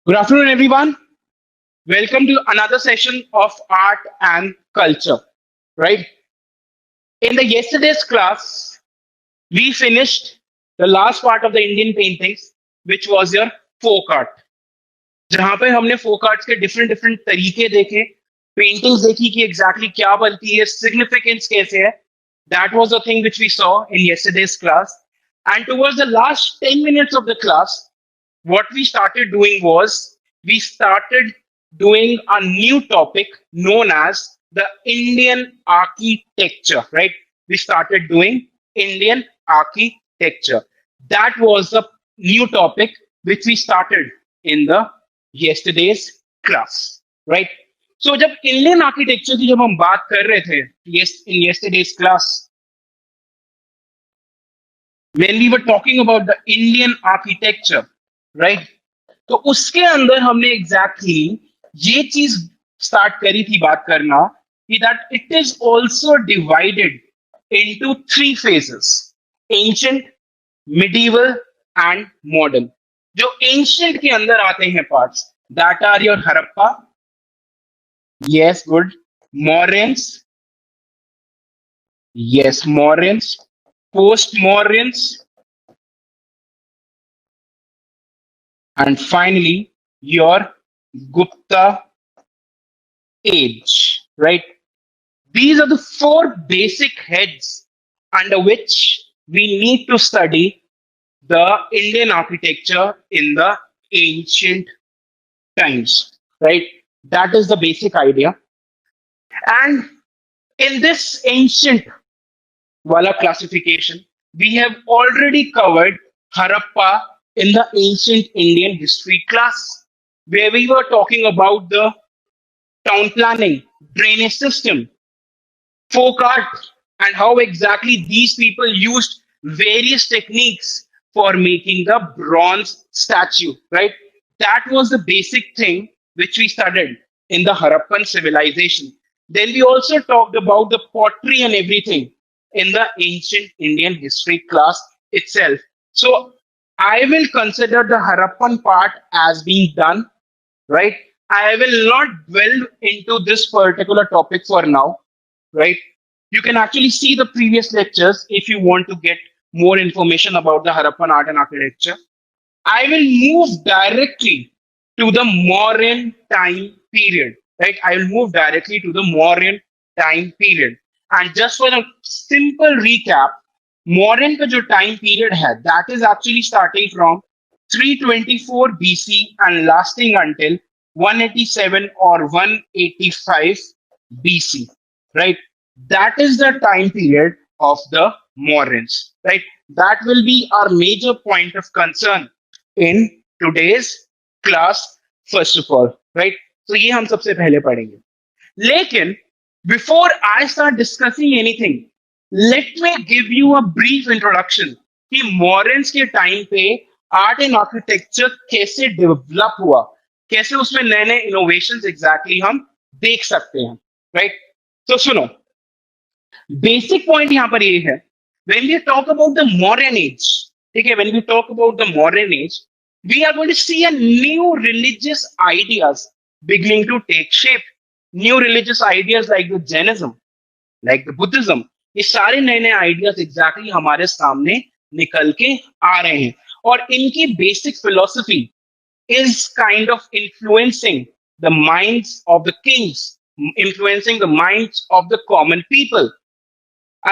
Good afternoon, everyone. Welcome to another session of art and culture. Right? In the yesterday's class, we finished the last part of the Indian paintings, which was your folk art. जहां पे हमने folk arts के different different तरीके देखे, paintings देखी कि exactly क्या बनती है, सिग्निफिकेंस कैसे है. That was the thing which we saw in yesterday's class. And towards the last 10 minutes of the class, what we started doing was we started doing a new topic known as the Indian architecture, right? We started doing Indian architecture. That was the new topic which we started in the yesterday's class, right? So जब Indian architecture की जब हम बात कर रहे थे in yesterday's class, when we were talking about the Indian architecture, right? तो उसके अंदर हमने एग्जैक्टली ये चीज स्टार्ट करी थी बात करना कि that it is also divided into three phases: ancient, medieval and modern. जो एंशियंट के अंदर आते हैं parts, that are your Harappa, yes good, Mauryans, yes Mauryans, post Mauryans, and finally your Gupta age, right? These are the four basic heads under which we need to study the Indian architecture in the ancient times, right? That is the basic idea. And in this ancient Wala classification, we have already covered Harappa in the ancient Indian history class, where we were talking about the town planning, drainage system, folk art, and how exactly these people used various techniques for making the bronze statue, right? That was the basic thing which we studied in the Harappan civilization. Then we also talked about the pottery and everything in the ancient Indian history class itself. So I will consider the Harappan part as being done, right? I will not delve into this particular topic for now, right? You can actually see the previous lectures if you want to get more information about the Harappan art and architecture. I will move directly to the Mauryan time period, right? I will move directly to the Mauryan time period. And just for a simple recap, Mauryan का जो time period है, that is actually starting from 324 BC and lasting until 187 or 185 BC, right? That is the time period of the Mauryans, right? That will be our major point of concern in today's class, first of all, right? So ये हम सबसे पहले पढ़ेंगे. लेकिन before I start discussing anything, let me give you a brief introduction कि मॉरियंस के time पे art and architecture कैसे डेवलप हुआ, कैसे उसमें नए नए इनोवेशंस एग्जैक्टली हम देख सकते हैं, राइट? तो सुनो, बेसिक पॉइंट यहां पर ये है, when we talk about the Mauryan age, ठीक है, when we talk about the Mauryan age, we are going to see a new religious ideas beginning to take shape. New religious ideas like the Jainism, like the Buddhism, ये सारे नए नए ideas exactly हमारे सामने निकल के आ रहे हैं. और इनकी basic philosophy is kind of influencing the minds of the kings, influencing the minds of the common people.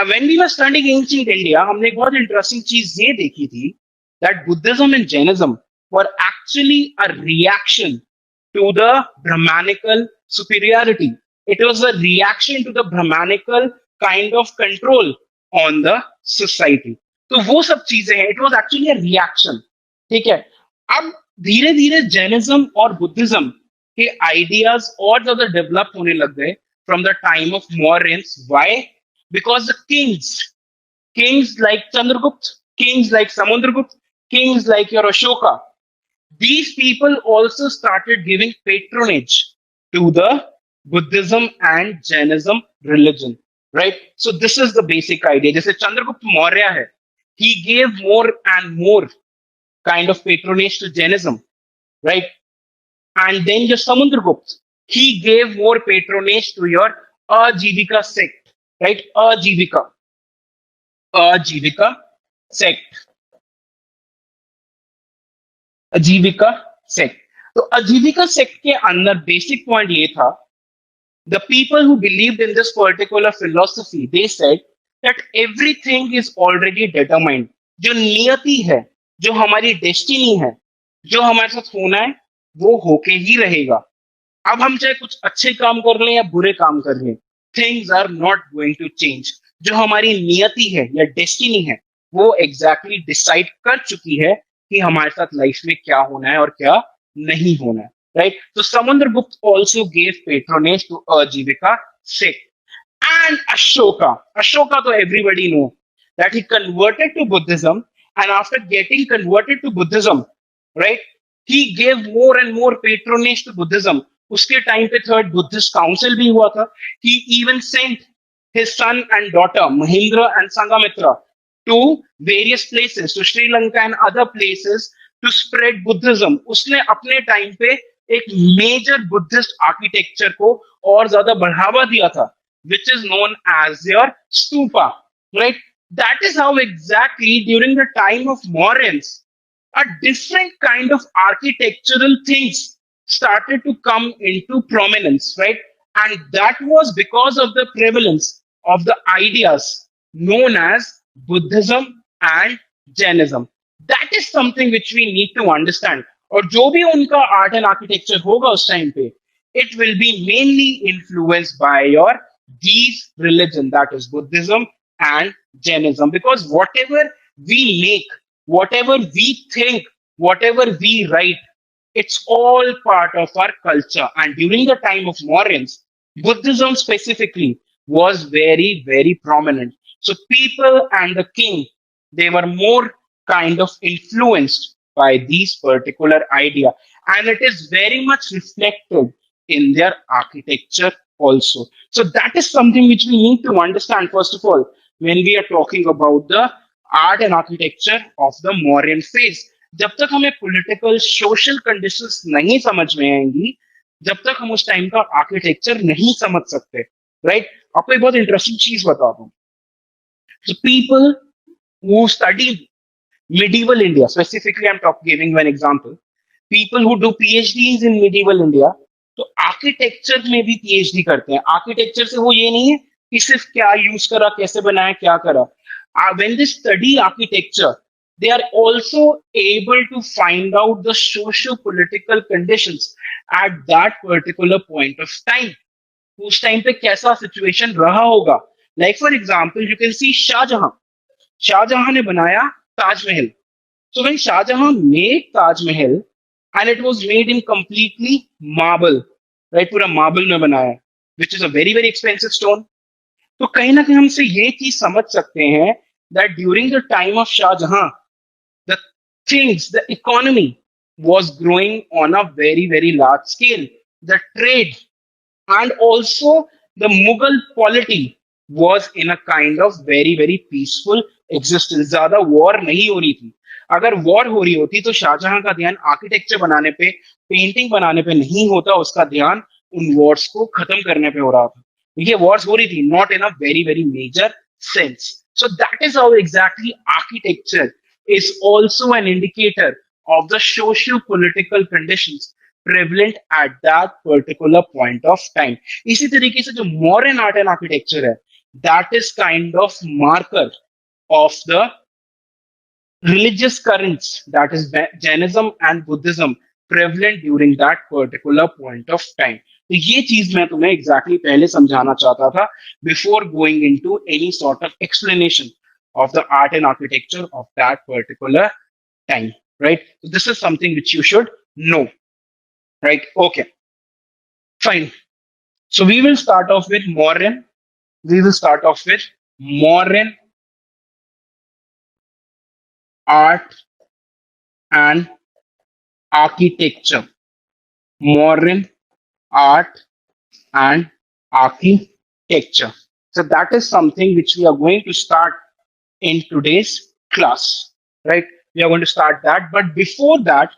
When we were studying ancient India, हमने एक बहुत इंटरेस्टिंग चीज ये देखी थी that Buddhism and Jainism were actually a reaction to the Brahmanical superiority. It was a reaction to the Brahmanical kind of control on the society. तो वो सब चीजें हैं. It was actually a reaction. ठीक है. अब धीरे धीरे जैनिज्म और बुद्धिज्म के आइडियाज और ज्यादा डेवलप होने लग गए from the time of Mauryans. Why? Because the kings like Chandragupta, kings like Samudragupta, kings like your Ashoka, these people also started giving patronage to the Buddhism and Jainism religion, right? So this is the basic idea. जैसे Chandragupta Maurya है, he gave more and more kind of patronage to Jainism, right? And then your Samundragupta, he gave more patronage to your Ajivika sect, right? Ajivika sect, आजीविका sect. तो आजीविका sect के अंदर basic point ये था, the people who believed in this particular philosophy, they said that everything is already determined. जो नियति है, जो हमारी डेस्टिनी है, जो हमारे साथ होना है, वो होके ही रहेगा. अब हम चाहे कुछ अच्छे काम कर लें या बुरे काम कर लें, things are not going to change. जो हमारी नियति है या डेस्टिनी है, वो एग्जैक्टली डिसाइड कर चुकी है कि हमारे साथ लाइफ में क्या होना है और क्या नहीं होना है. Right? So Samundragupta also gave patronage to Ajivika sect. And Ashoka. Ashoka, to everybody know that he converted to Buddhism, and after getting converted to Buddhism, right, he gave more and more patronage to Buddhism. उसके time पे third Buddhist council भी हुआ था. He even sent his son and daughter Mahindra and Sangamitra to various places, to Sri Lanka and other places, to spread Buddhism. उसने अपने time पे एक major Buddhist architecture को और ज्यादा बढ़ावा दिया था, which is known as your stupa, right? That is how exactly during the time of Mauryaans, a different kind of architectural things started to come into prominence, right? And that was because of the prevalence of the ideas known as Buddhism and Jainism. That is something which we need to understand. और जो भी उनका art and architecture होगा उस time पे, it will be mainly influenced by your these religion, that is Buddhism and Jainism. Because whatever we make, whatever we think, whatever we write, it's all part of our culture. And during the time of Mauryans, Buddhism specifically was very, very prominent. So people and the king, they were more kind of influenced by these particular idea, and it is very much reflected in their architecture also. So that is something which we need to understand first of all when we are talking about the art and architecture of the Mauryan phase. जब तक हमें political social conditions नहीं समझ में आएंगी, जब तक हम उस टाइम का आर्किटेक्चर नहीं समझ सकते, राइट? आपको एक बहुत इंटरेस्टिंग चीज बता दूं. So people who study medieval India, specifically I'm giving you an example, people who do PhDs in medieval India, तो आर्किटेक्चर में भी PhD करते हैं. आर्किटेक्चर से वो ये नहीं है कि सिर्फ क्या यूज करा, कैसे बनाया, क्या करा. When they study architecture, they are also able to find out the socio-political conditions at that particular point of time. उस टाइम पे कैसा सिचुएशन रहा होगा. Like for example, you can see Shahjahan. Shahjahan ने बनाया Taj Mahal. So when Shahjahan made Taj Mahal, and it was made in completely marble, right? पूरा marble में बनाया, which is a very very expensive stone. तो कहीं ना कहीं हमसे ये चीज समझ सकते हैं that during the time of Shahjahan, the things, the economy was growing on a very very large scale. The trade and also the Mughal polity was in a kind of very very peaceful existence. ज्यादा war नहीं हो रही थी. अगर war हो रही होती तो शाहजहां का ध्यान आर्किटेक्चर बनाने पे, पेंटिंग बनाने पे नहीं होता, उसका ध्यान उन वॉर्स को खत्म करने पे हो रहा था. ये वॉर्स हो रही थी, not in a very very major sense. So that is how exactly architecture is also an indicator of the socio-political conditions prevalent at that particular point of time. इसी तरीके से जो मॉडर्न आर्ट एंड आर्किटेक्चर है, that is kind of marker of the religious currents, that is Jainism and Buddhism, prevalent during that particular point of time. तो ये चीज मैं तुम्हें exactly पहले समझाना चाहता था before going into any sort of explanation of the art and architecture of that particular time, right? So this is something which you should know, right? Okay, fine. So we will start off with Mauryan. We will start off with Mauryan art and architecture. Mauryan art and architecture. So that is something which we are going to start in today's class, right? We are going to start that. But before that,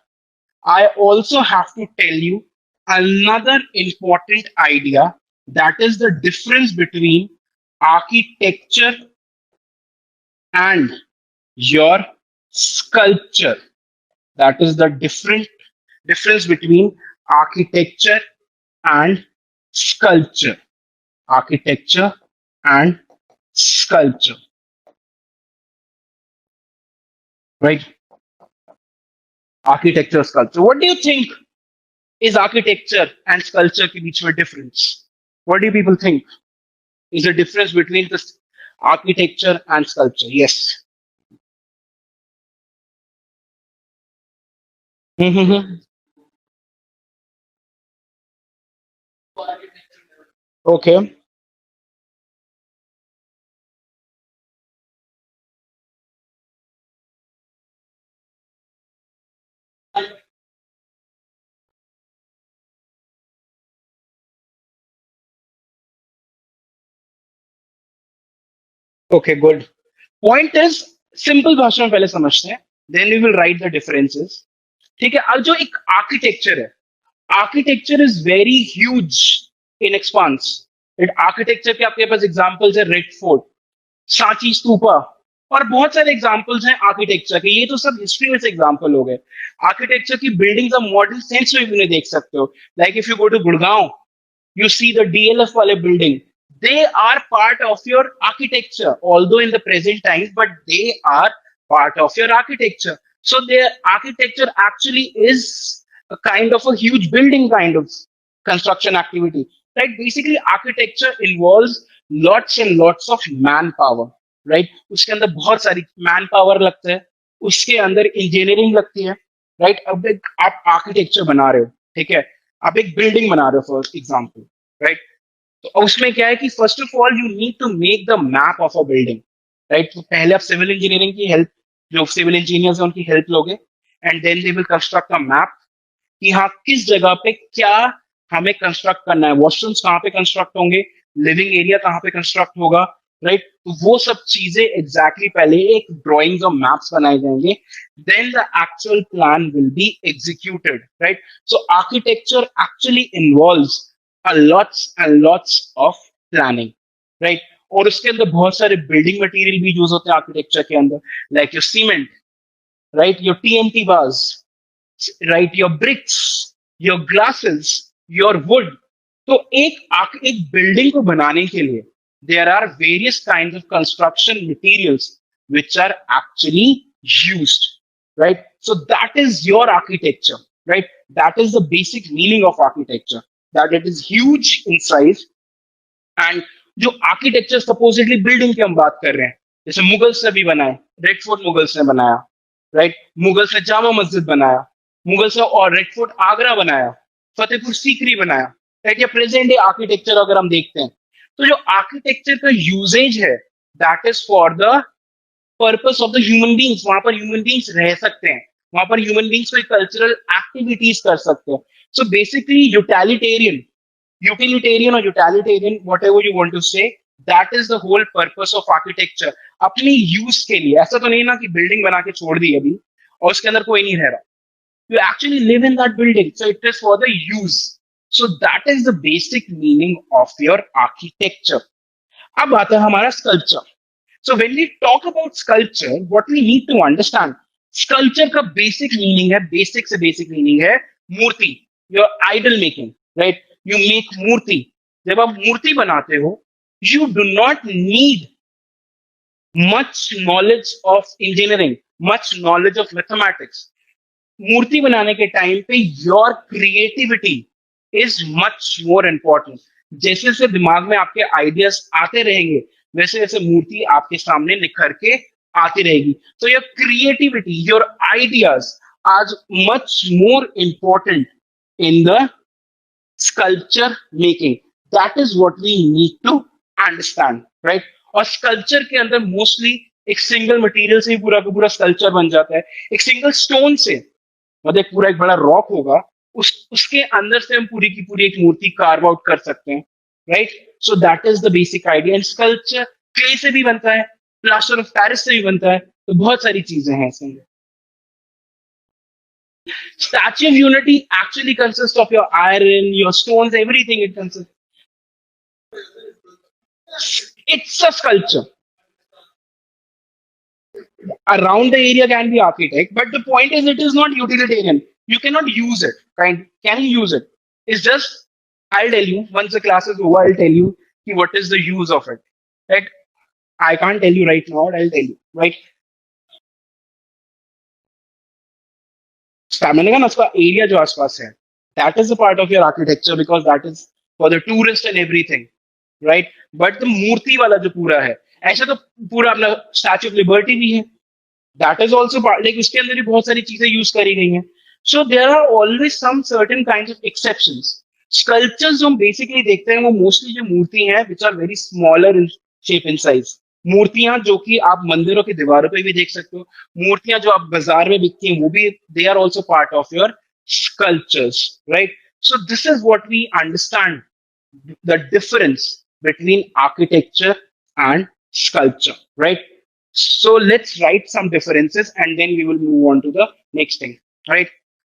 I also have to tell you another important idea, that is the difference between architecture and your sculpture. That is the difference between architecture and sculpture. Architecture and sculpture, right? Architecture, sculpture. What do you think is architecture and sculpture के बीच में difference? What do people think is the difference between the architecture and sculpture? Yes. Mm-hmm. Okay. Okay, good. Point is, simple भाषा में पहले समझते हैं, then we will write the differences. ठीक है. अब जो एक आर्किटेक्चर है, architecture is very huge in expanse. It architecture के आपके पास एग्जांपल्स है, रेड फोर्ट, सांची स्तूपा, और बहुत सारे एग्जांपल्स हैं आर्किटेक्चर के. ये तो सब हिस्ट्री में से एग्जांपल हो गए. आर्किटेक्चर की बिल्डिंग्स आप मॉडर्न सेंस में भी उन्हें देख सकते हो. Like if you go to Gurgaon, you see the DLF wale building. They are part of your architecture, although in the present times, but they are part of your architecture. So their architecture actually is a kind of a huge building kind of construction activity. Right? Basically, architecture involves lots and lots of manpower. Right? उसके अंदर बहुत सारी man power लगता है, उसके अंदर engineering लगती है. राइट. अब आप आर्किटेक्चर बना रहे हो, ठीक है, आप एक बिल्डिंग बना रहे हो फॉर एग्जाम्पल, राइट. तो उसमें क्या है कि first of all you need to make the map of a building, right. तो पहले आप सिविल इंजीनियरिंग की हेल्प, जो सिविल इंजीनियर्स हैं उनकी हेल्प लोगे, and then they will construct a map कि हाँ किस जगह पे क्या हमें कंस्ट्रक्ट करना है, वॉशरूम्स कहाँ पे कंस्ट्रक्ट होंगे, लिविंग एरिया कहाँ पे कंस्ट्रक्ट होगा, राइट. तो वो सब चीजें एग्जैक्टली पहले एक ड्राइंग्स और मैप्स बनाए जाएंगे, then the actual plan will be executed, right? So architecture actually involves a lots and lots of planning, right? और उसके अंदर बहुत सारे बिल्डिंग मटेरियल भी यूज होते हैं आर्किटेक्चर के अंदर, like your cement, right, your TNT bars, right, your bricks, your glasses, your wood. तो एक बिल्डिंग को बनाने के लिए there are various kinds of construction materials which are actually used, right? So that is your architecture, right? That is the basic meaning of architecture, that it is huge in size. And जो architecture supposedly building की हम बात कर रहे हैं, जैसे Mughals ने भी बनाए, रेड फोर्ट मुगल्स ने बनाया, राइट. मुगल्स ने जामा मस्जिद बनाया, मुगल्स ने और रेड फोर्ट आगरा बनाया, फतेहपुर सीकरी बनाया, राइट. या प्रेजेंट डे आर्किटेक्चर अगर हम देखते हैं, तो जो आर्किटेक्चर का यूजेज है, that is for the purpose of the human beings. वहां पर ह्यूमन बींग्स रह सकते हैं, वहां पर ह्यूमन बींग्स कोई कल्चरल एक्टिविटीज कर सकते हैं. So basically utilitarian or utilitarian, whatever you want to say, that is the whole purpose of architecture. अपनी यूज के लिए. ऐसा तो नहीं ना कि बिल्डिंग बना के छोड़ दी अभी और उसके अंदर कोई नहीं रह रहा. You actually live in that building, so it is for the use. So that is the basic meaning of your architecture. अब आता है हमारा sculpture. So when we talk about sculpture, what we need to understand, sculpture का basic meaning है, basic से basic meaning है मूर्ति, your idol making, right? You make मूर्ति. जब आप मूर्ति बनाते हो, you do not need much knowledge of engineering, much knowledge of mathematics. मूर्ति बनाने के टाइम पे your creativity is much more important. जैसे जैसे दिमाग में आपके आइडियाज आते रहेंगे, वैसे वैसे मूर्ति आपके सामने निखर के आती रहेगी. तो your creativity, your ideas are much more important in the sculpture making. That is what we need to understand, right. और स्कल्पचर के अंदर मोस्टली एक सिंगल मटेरियल से ही पूरा का पूरा स्कल्पचर बन जाता है. एक सिंगल स्टोन से, मतलब एक पूरा एक बड़ा रॉक होगा, उसके अंदर से हम पूरी की पूरी एक मूर्ति कार्व आउट कर सकते हैं, right. So that is the basic idea. And sculpture clay से भी बनता है, प्लास्टर ऑफ पेरिस से भी बनता है, तो बहुत सारी चीजें हैं इसमें. Statue of Unity actually consists of your iron, your stones, everything. It consists. It's a sculpture. Around the area can be architect, but the point is it is not utilitarian. You cannot use it. Can you use it? It's just, I'll tell you once the class is over. I'll tell you what is the use of it. Right? I can't tell you right now. But I'll tell you. Right? मैंने कहा ना उसका area जो आसपास है, that is a part of your architecture because that is for the tourist and everything, right? But the मूर्ति वाला जो पूरा है, ऐसा तो पूरा अपना स्टैचू ऑफ लिबर्टी भी है, that is also part, like उसके अंदर भी बहुत सारी चीजें यूज करी गई हैं. So there are always some certain kinds of exceptions. Sculptures जो हम बेसिकली देखते हैं वो मोस्टली जो मूर्ति हैं which are very smaller in shape and size. मूर्तियां जो कि आप मंदिरों की दीवारों पे भी देख सकते हो, मूर्तियां जो आप बाजार में बिकती हैं वो भी, they are also part of your sculptures, right? So this is what we understand the difference between architecture and sculpture, right? So let's write some differences and then we will move on to the next thing, right?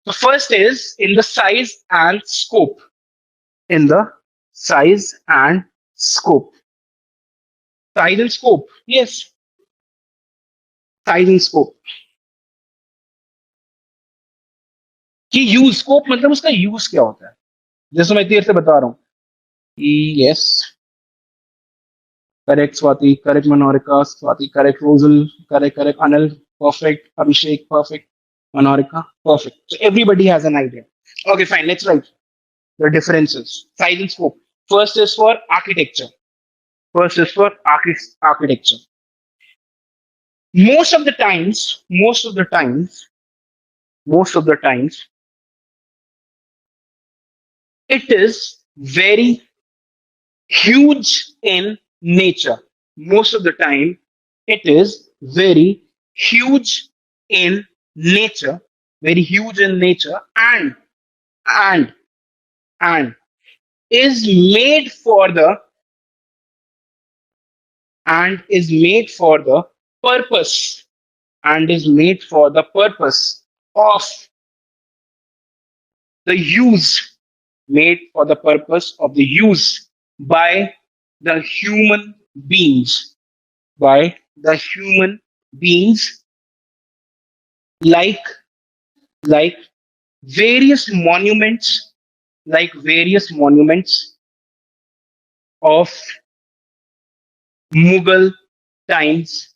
The first is in the size and scope. In the size and scope. Size and scope. Yes, size and scope. कि use scope मतलब उसका use क्या होता है, जैसे मैं देर से बता रहा हूँ. Yes, correct Swati, correct Manorika, Swati correct, Rozal correct, correct Anil perfect, Abhishek perfect, Manorika perfect. So everybody has an idea. Okay, fine. Let's write the differences. Size and scope. First is for architecture. First is for architecture. Most of the times, it is very huge in nature. Most of the time, it is very huge in nature, and and is made for the is made for the purpose is made for the purpose of the use made for the purpose of the use by the human beings by the human beings, like like various monuments various monuments of Mughal times,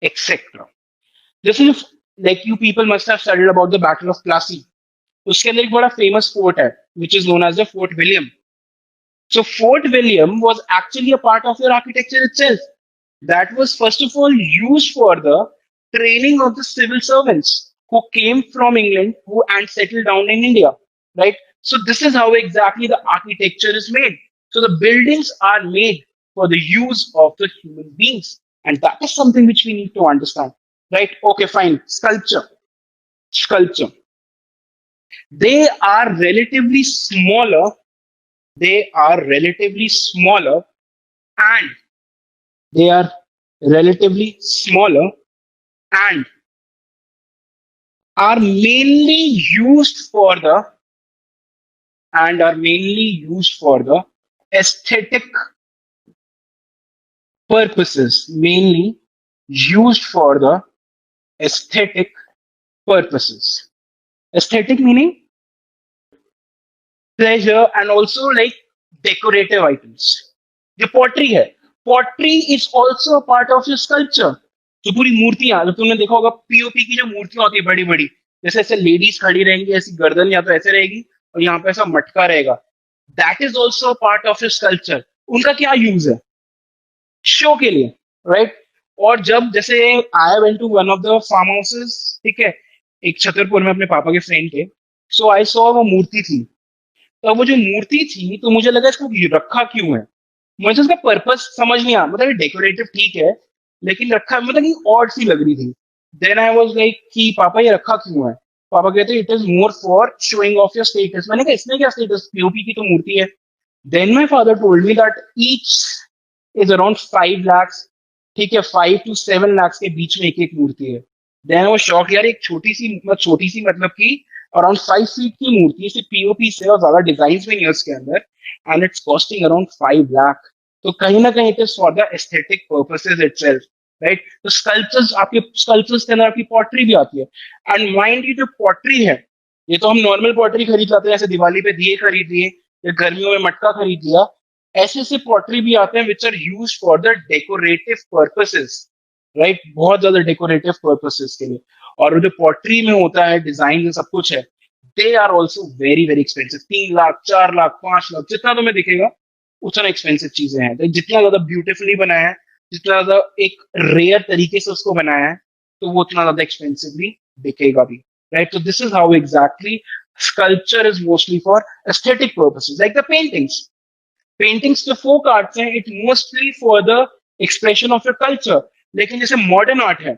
etc. This is like you people must have studied about the Battle of Plassey. उसके अंदर एक बड़ा famous fort है, which is known as the Fort William. So Fort William was actually a part of your architecture itself. That was first of all used for the training of the civil servants who came from England who and settled down in India, right? So this is how exactly the architecture is made. So the buildings are made for the use of the human beings, and that is something which we need to understand, right? Okay, fine. Sculpture. They are relatively smaller. And they are relatively smaller and are mainly used for the aesthetic purposes. Mainly used for the aesthetic purposes. Aesthetic meaning pleasure and also like decorative items. जो pottery है, pottery is also a part of your sculpture. जो पूरी मूर्तियां, जो तुमने देखा होगा POP की जो मूर्तियां होती है बड़ी बड़ी, जैसे ऐसे लेडीज खड़ी रहेंगी, ऐसी गर्दन या तो ऐसे रहेगी और यहाँ पे ऐसा मटका रहेगा. That is also part of your sculpture. उनका क्या यूज है? शो के लिए, राइट? और जब जैसे I went to one of the farm houses, ठीक है, एक छतरपुर में अपने पापा के फ्रेंड के, सो आई सॉ वो मूर्ति थी. तो वो जो मूर्ति थी तो मुझे लगा इसको रखा क्यों है, मुझे उसका पर्पस समझ नहीं आया. मतलब डेकोरेटिव ठीक है लेकिन रखा मतलब कि ऑड सी लग रही थी. देन आई वाज लाइक कि पापा ये रखा क्यों है? पापा कहते it is more for showing off your status. मैंने कहा इसमें क्या स्टेटस, पीओपी की तो मूर्ति है. Then my father told me that each is around 5 lakh, ठीक है, 5 to 7 लाख के बीच में एक एक मूर्ति है. देन वो शौक यार, एक छोटी सी मतलब कि अराउंड 5 फीट की मूर्ति सिर्फ पीओपी से और ज्यादा डिजाइन भी नहीं है उसके अंदर, and it's costing around 5 lakh. तो कहीं ना कहीं it is for the aesthetic purposes itself, right. तो स्कल्पचर्स, आपके स्कल्पचर्स के अंदर आपकी पॉटरी भी आती है। एंड माइंड, ये जो पॉटरी है, ये तो हम नॉर्मल पॉटरी खरीद लाते हैं, जैसे दिवाली पे दिए खरीद लिए या गर्मियों में मटका खरीद लिया। ऐसे ऐसे पॉटरी भी आते हैं which are use for the decorative purposes, right, बहुत ज्यादा डेकोरेटिव पर्पसेस के लिए। और वो जो पॉटरी में होता है, डिजाइन सब कुछ है, they are also very very expensive. 3 lakh, 4 lakh, 5 lakh, जितना तुम्हें दिखेगा उतना एक्सपेंसिव चीजें हैं। तो जितना ज्यादा ब्यूटिफुली बनाया है, जितना ज्यादा एक रेयर तरीके से उसको बनाया है, तो वो उतना ज्यादा एक्सपेंसिवली दिखेगा भी, राइट। तो this is how exactly sculpture is mostly for aesthetic purposes, like the paintings. Paintings जो फोक आर्ट्स हैं, it mostly for the expression of your culture. लेकिन जैसे मॉडर्न आर्ट है,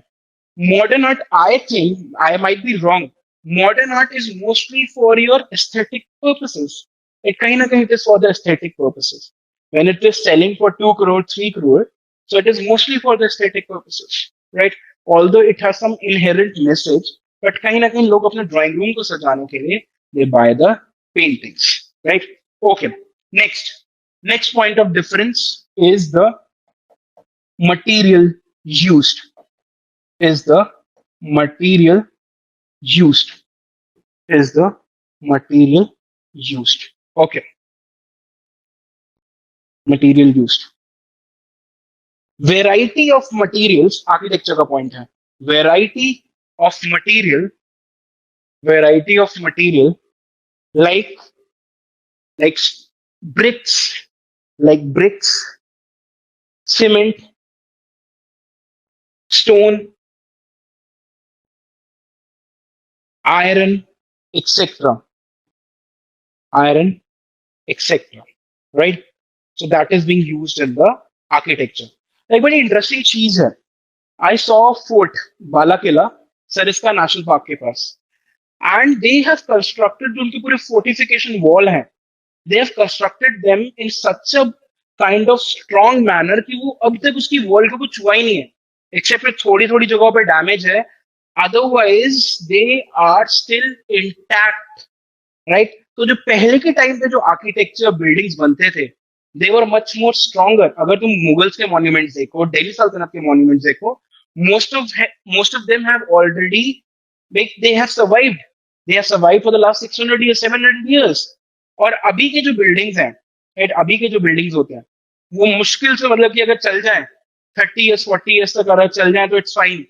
modern art, I think, I might be wrong, modern art is mostly for your aesthetic purposes. It कहीं ना कहीं it is for the aesthetic purposes. when it is selling for 2 crore, 3 crore, so it is mostly for the aesthetic purposes, right? Although it has some inherent message, but कहीं ना कहीं लोग अपने drawing room को सजाने के लिए they buy the paintings, right? Okay, next point of difference is the material used, is the material used, is the material used. Okay, material used. Variety of materials, architecture का point है, variety of material, variety of material, like like bricks, like bricks, cement, stone, iron, etc. Iron, etc. Right? So that is being used in the architecture. Like बड़ी interesting चीज है, I saw fort Bala Qila, Sariska national park के पास, and they have constructed, जो उनके पूरे fortification wall हैं, they have constructed them in such a kind of strong manner कि वो अब तक उसकी वॉल को कुछ हुआ ही नहीं है, एक्सेप्ट थोड़ी थोड़ी जगहों पे डैमेज है, otherwise they are still intact, right. तो जो पहले के टाइम पे जो आर्किटेक्चर बिल्डिंग्स बनते थे, दे वर मच मोर स्ट्रॉन्गर। अगर तुम मुगल्स के मॉन्यूमेंट्स देखो, दिल्ली सल्तनत के मॉन्यूमेंट्स देखो, most of them have already, they have survived, they have survived for the last 600 years, 700 years. और अभी के जो बिल्डिंग्स हैं, राइट, अभी के जो बिल्डिंग्स होते हैं, वो मुश्किल से मतलब कि अगर चल जाए 30 years 40 years तक अगर चल जाए तो इट्स फाइन,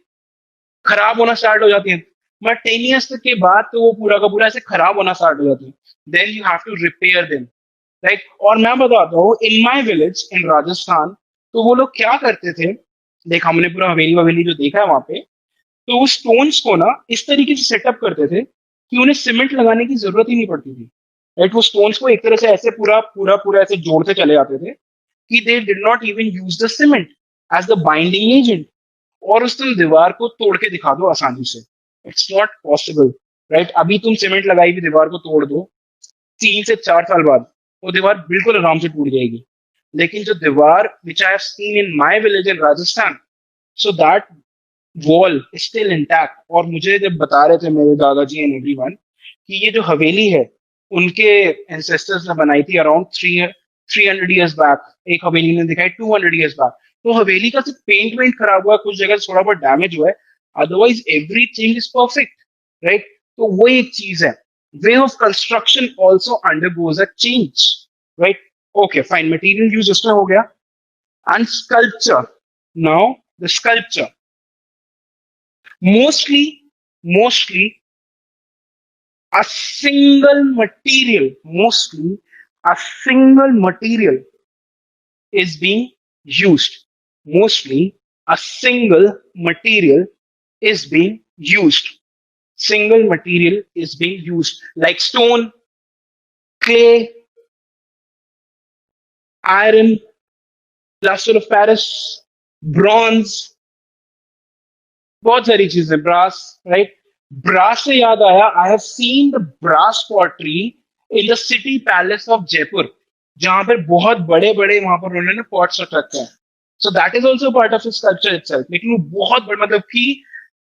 खराब होना स्टार्ट हो जाती है, बट 10 years तक के बाद तो वो पूरा का पूरा ऐसे खराब होना स्टार्ट हो जाती है, then you have to repair them, right. और मैं बताता हूँ, इन माई विलेज इन राजस्थान, तो वो लोग क्या करते थे, देख हमने पूरा हवेली ववेली जो देखा है वहां पे, तो वो स्टोन्स को ना इस तरीके से सेटअप करते थे कि उन्हें सीमेंट लगाने की जरूरत ही नहीं पड़ती थी, राइट। वो स्टोन्स को एक तरह से ऐसे पूरा पूरा पूरा ऐसे जोड़ते चले जाते थे कि they did not even use the cement as the binding agent. और उस तुम दीवार को तोड़ के दिखा दो आसानी से, इट्स नॉट पॉसिबल, राइट। अभी तुम सीमेंट लगाई हुई दीवार को तोड़ दो, 3 से 4 साल बाद वो दीवार बिल्कुल आराम से टूट जाएगी। लेकिन जो दीवार which I have seen in my village in Rajasthan, so that wall still intact. और मुझे जब बता रहे थे मेरे दादाजी एंड एवरीवन कि ये जो हवेली है उनके एंसेस्टर्स ने बनाई थी अराउंड 300 years बैक, एक हवेली ने दिखाई 200 years बैक, तो हवेली का सिर्फ पेंट वेंट खराब हुआ है, कुछ जगह थोड़ा बहुत डैमेज हुआ है, otherwise everything is perfect, right. तो वो एक चीज है, way of construction also undergoes a change, right? Okay, fine, material use उसमें हो गया। And sculpture, now the sculpture, mostly a single material, mostly a single material is being used, mostly a single material is being used, single material is being used, like stone, clay, iron, plaster of Paris, bronze, बहुत सारी चीजें, brass, right. Brass से याद आया, I have seen the brass pottery in the City Palace of Jaipur, जहां पर बहुत बड़े बड़े वहां पर उन्होंने पॉट्स रख रखे हैं। सो that is also part of sculpture itself, लेकिन वो बहुत बड़ा, मतलब कि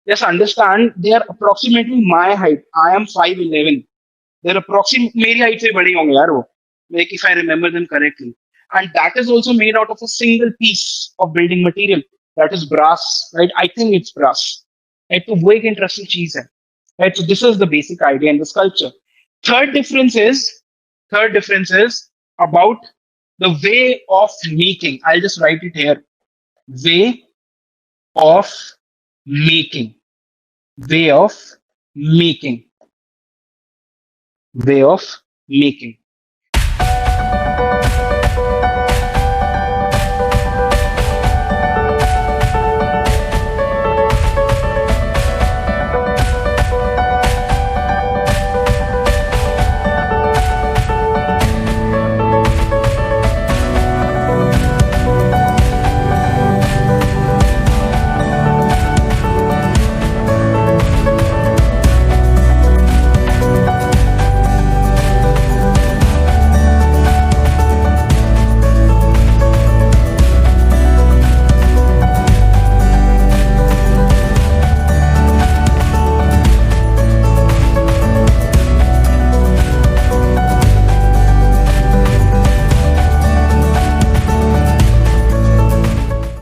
just understand they are approximately my height. I am 5'11". They're approximately मेरी height से बड़े होंगे यार वो, like if I remember them correctly. And that is also made out of a single piece of building material. That is brass, right? I think it's brass. Right? तो वो एक interesting चीज है. Right? So this is the basic idea in the sculpture. Third difference is, third difference is about the way of making. I'll just write it here. Way of making. Way of making. Way of making.